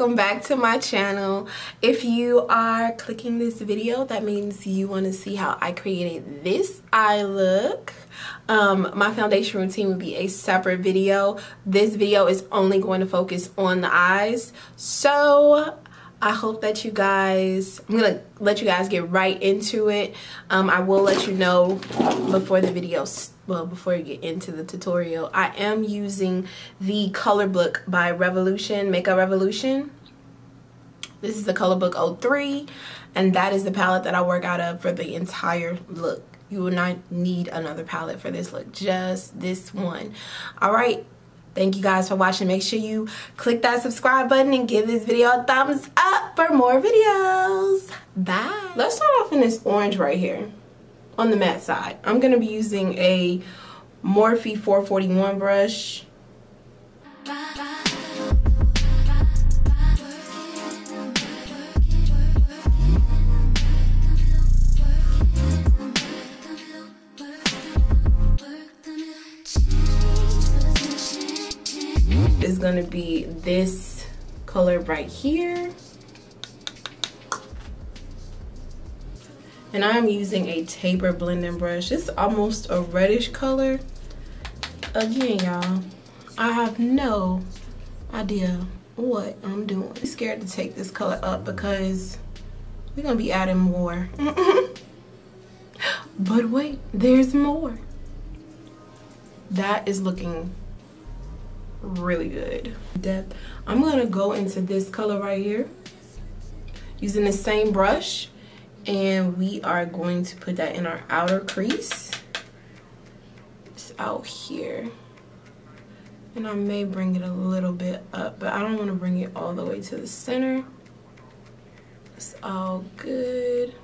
welcome back to my channel. If you are clicking this video, that means you want to see how I created this eye look. My foundation routine would be a separate video. This video is only going to focus on the eyes, so I hope that you guys, I'm gonna let you guys get right into it. I will let you know before the video, well, before you get into the tutorial, I am using the Colourbook by Revolution, Makeup Revolution. This is the Colourbook 03, and that is the palette that I work out of for the entire look. You will not need another palette for this look, just this one. All right. Thank you guys for watching. Make sure you click that subscribe button and give this video a thumbs up for more videos. Bye. Let's start off in this orange right here on the matte side. I'm going to be using a Morphe 441 brush. Is going to be this color right here, and I'm using a taper blending brush. It's almost a reddish color. Again, y'all, I have no idea what I'm doing. I'm scared to take this color up because we're gonna be adding more. But wait, there's more. That is looking really good. Depth. I'm gonna go into this color right here using the same brush, and we are going to put that in our outer crease. It's out here, and I may bring it a little bit up, but I don't want to bring it all the way to the center. It's all good.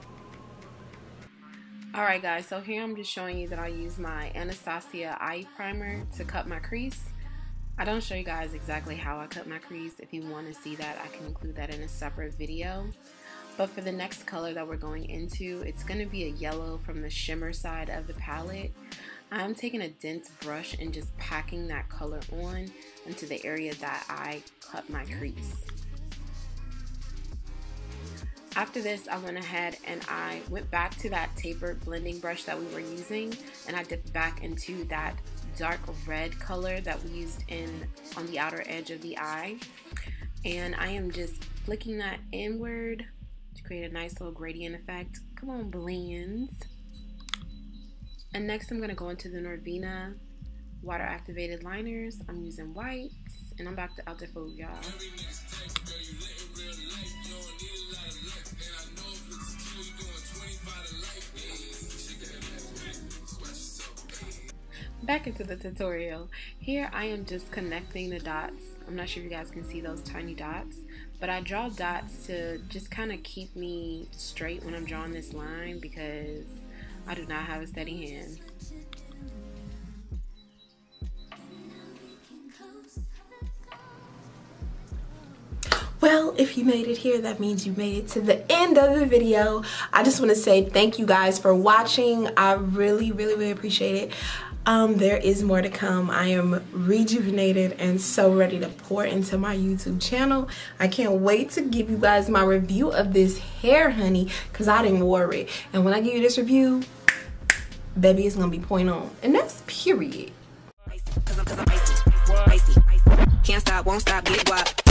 Alright guys, so here I'm just showing you that I use my Anastasia eye primer to cut my crease. I don't show you guys exactly how I cut my crease. If you want to see that, I can include that in a separate video. But for the next color that we're going into, it's going to be a yellow from the shimmer side of the palette. I'm taking a dense brush and just packing that color on into the area that I cut my crease. After this, I went ahead and I went back to that tapered blending brush that we were using, and I dipped back into that dark red color that we used on the outer edge of the eye, and I am just flicking that inward to create a nice little gradient effect. Come on, blends. And next I'm going to go into the Norvina water activated liners. I'm using whites, and I'm back to Alter Food, y'all. Back into the tutorial. Here I am just connecting the dots. I'm not sure if you guys can see those tiny dots, but I draw dots to just kind of keep me straight when I'm drawing this line because I do not have a steady hand. Well, if you made it here, that means you made it to the end of the video. I just want to say thank you guys for watching. I really appreciate it. There is more to come. I am rejuvenated and so ready to pour into my YouTube channel. I can't wait to give you guys my review of this hair, honey, because I didn't wear it. And when I give you this review, baby, it's going to be point on. And that's period. Can't stop, won't stop, get guap.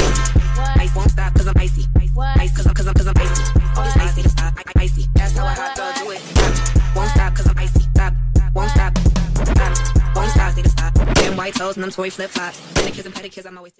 Ice won't stop cause I'm icy. Ice cause I'm icy. Always icy to stop, icy. That's how I hot dog do it. Won't stop cause I'm icy. Stop, won't stop. Stop, won't stop, need to stop. Them white toes and them toy flip flops. And the kids and pedicures, I'm always